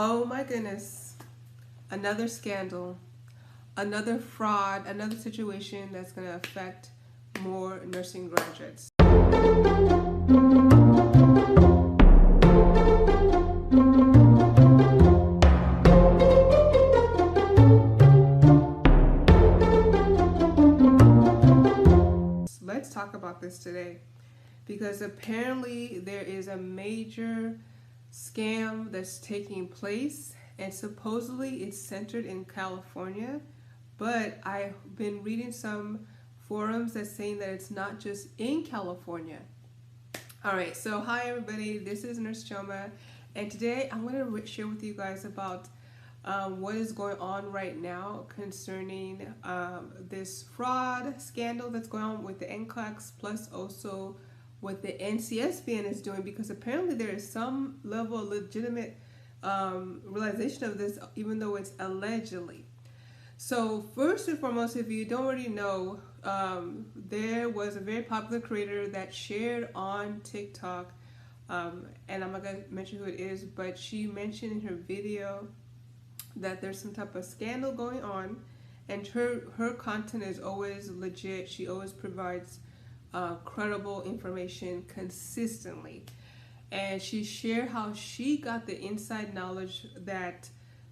Oh my goodness. Another scandal, another fraud, another situation that's going to affect more nursing graduates. Let's talk about this today because apparently there is a major scam that's taking place, and supposedly it's centered in California, but I've been reading some forums that's saying that it's not just in California. All right, so hi everybody, this is Nurse Chioma, and today I'm going to share with you guys about what is going on right now concerning this fraud scandal that's going on with the NCLEX, plus also what the NCSBN is doing, because apparently there is some level of legitimate realization of this, even though it's allegedly. So first and foremost, if you don't already know, there was a very popular creator that shared on TikTok, and I'm not going to mention who it is, but she mentioned in her video that there's some type of scandal going on, and her content is always legit. She always provides credible information consistently, and she shared how she got the inside knowledge that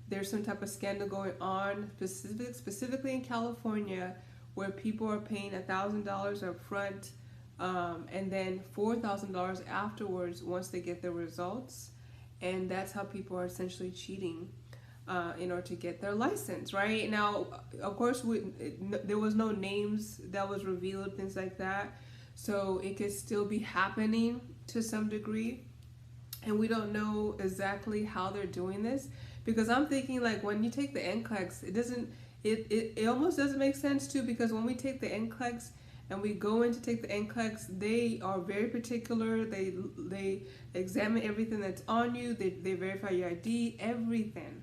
there's some type of scandal going on specifically in California, where people are paying $1,000 up front and then $4,000 afterwards once they get their results, and that's how people are essentially cheating in order to get their license. Right now, of course, there was no names that was revealed, things like that, so it could still be happening to some degree, and we don't know exactly how they're doing this, because I'm thinking, like, when you take the NCLEX, it almost doesn't make sense too, because when we take the NCLEX and we go in to take the NCLEX, they are very particular. They examine everything that's on you. They verify your ID, everything.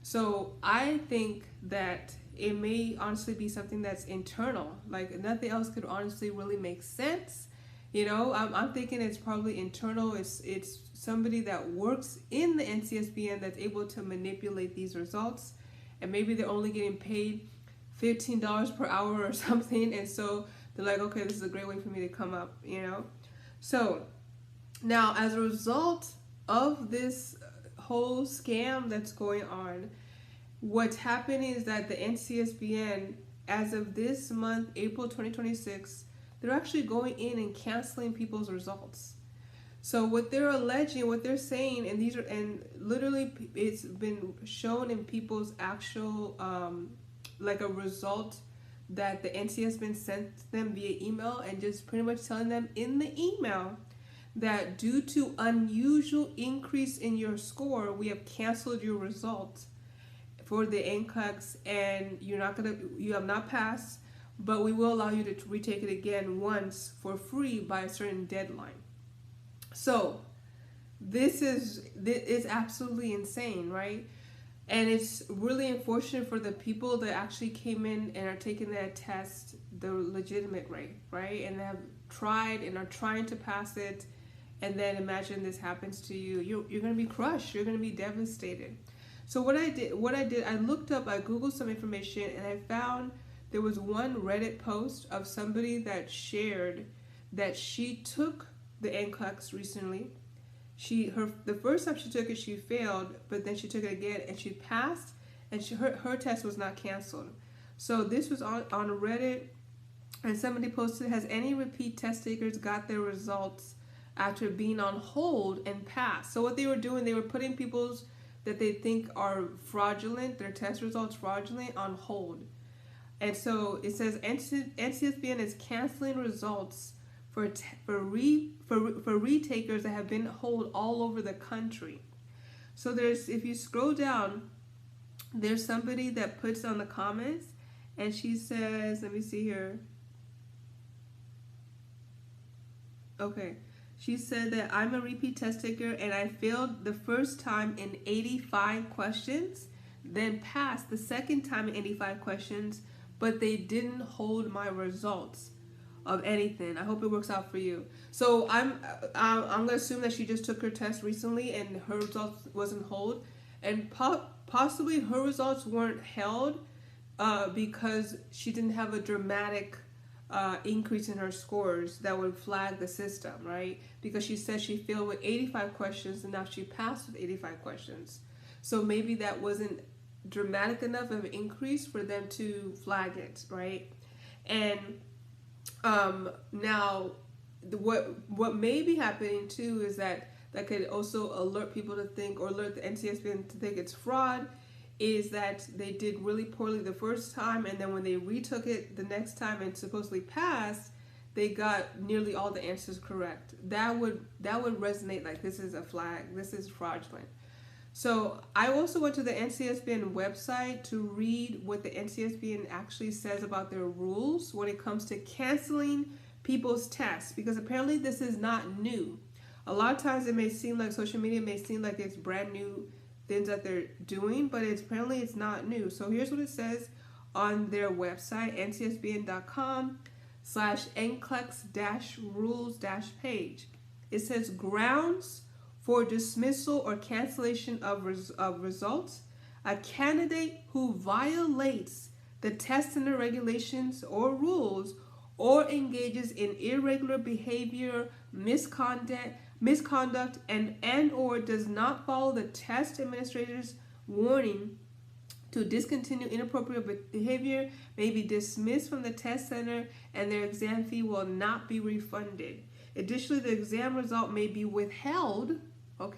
So I think that it may honestly be something that's internal. Like, nothing else could honestly really make sense. You know, I'm thinking it's probably internal. It's somebody that works in the NCSBN that's able to manipulate these results, and maybe they're only getting paid $15 per hour or something, and so they're like, okay, this is a great way for me to come up, you know. So now, as a result of this whole scam that's going on, what's happening is that the NCSBN, as of this month, April 2026, they're actually going in and canceling people's results. So what they're alleging, what they're saying, and literally it's been shown in people's actual like a result that the NCSBN sent them via email, and just pretty much telling them in the email that due to unusual increase in your score, we have canceled your results for the NCLEX, and you have not passed, but we will allow you to retake it again once for free by a certain deadline. So this is absolutely insane, right? And it's really unfortunate for the people that actually came in and are taking that test the legitimate way, right? And have tried and are trying to pass it, and then imagine this happens to you. You're going to be crushed. You're going to be devastated. So what I did, I looked up, I Googled some information, and I found there was one Reddit post of somebody that shared that she took the NCLEX recently. The first time she took it, she failed, but then she took it again and she passed, and her test was not canceled. So this was on Reddit, and somebody posted, has any repeat test takers got their results after being on hold and passed? So what they were doing, they were putting people's that they think are fraudulent, their test results fraudulent, on hold. And so it says NCSBN is canceling results for retakers that have been hold all over the country. So if you scroll down, there's somebody that puts on the comments, and she says, let me see here. Okay. She said that I'm a repeat test taker and I failed the first time in 85 questions, then passed the second time in 85 questions, but they didn't hold my results of anything. I hope it works out for you. So I'm gonna assume that she just took her test recently and her results wasn't hold, and possibly her results weren't held because she didn't have a dramatic increase in her scores that would flag the system, right? Because she said she failed with 85 questions and now she passed with 85 questions. So maybe that wasn't dramatic enough of an increase for them to flag it, right? And now what may be happening too is that could also alert people to think, or alert the NCSB to think it's fraud, is that they did really poorly the first time, and then when they retook it the next time and supposedly passed, they got nearly all the answers correct. That would resonate like this is a flag, this is fraudulent. So I also went to the NCSBN website to read what the NCSBN actually says about their rules when it comes to canceling people's tests, because apparently this is not new. A lot of times it may seem like social media may seem like it's brand new things that they're doing, but apparently it's not new. So here's what it says on their website, ncsbn.com/NCLEX-rules-page. It says grounds for dismissal or cancellation of results: a candidate who violates the test center regulations or rules, or engages in irregular behavior, misconduct, and or does not follow the test administrator's warning to discontinue inappropriate behavior, may be dismissed from the test center, and their exam fee will not be refunded. Additionally, the exam result may be withheld or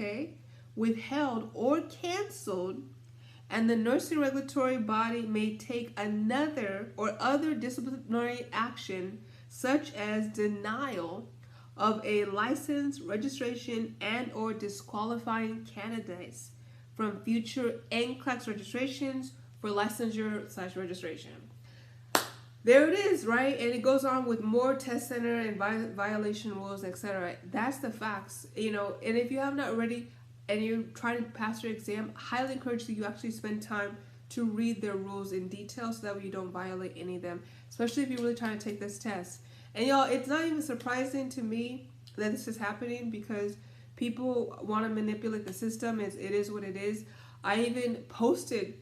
canceled, and the nursing regulatory body may take another or other disciplinary action, such as denial of a license, registration, and or disqualifying candidates from future NCLEX registrations for licensure/registration. There it is, right? And it goes on with more test center and violation rules, etc. That's the facts, you know. And if you have not already and you're trying to pass your exam, highly encourage that you actually spend time to read their rules in detail so that way you don't violate any of them, especially if you're really trying to take this test. And y'all, it's not even surprising to me that this is happening, because people want to manipulate the system. It is what it is. I even posted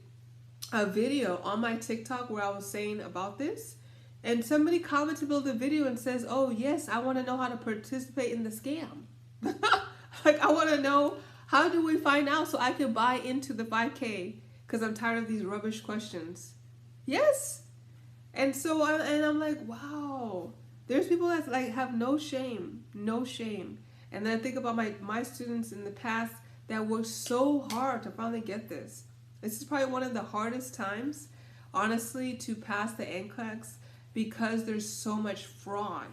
a video on my TikTok where I was saying about this, and somebody commented below the video and says, oh yes, I want to know how to participate in the scam. Like, I want to know, how do we find out so I can buy into the 5K, because I'm tired of these rubbish questions. Yes. And so I'm like, wow, there's people that like have no shame. And then I think about my students in the past that worked so hard to finally get this. This is probably one of the hardest times, honestly, to pass the NCLEX, because there's so much fraud,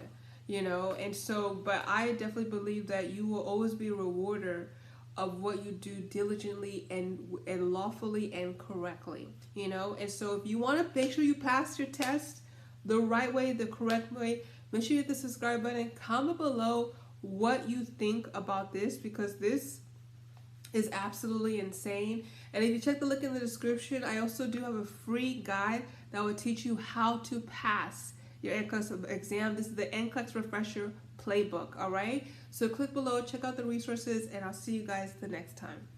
you know. And so, but I definitely believe that you will always be a rewarder of what you do diligently and lawfully and correctly, you know. And so if you want to make sure you pass your test the right way, the correct way, make sure you hit the subscribe button. Comment below what you think about this, because this is absolutely insane. And if you check the link in the description, I also do have a free guide that will teach you how to pass your NCLEX exam. This is the NCLEX Refresher Playbook, all right? So click below, check out the resources, and I'll see you guys the next time.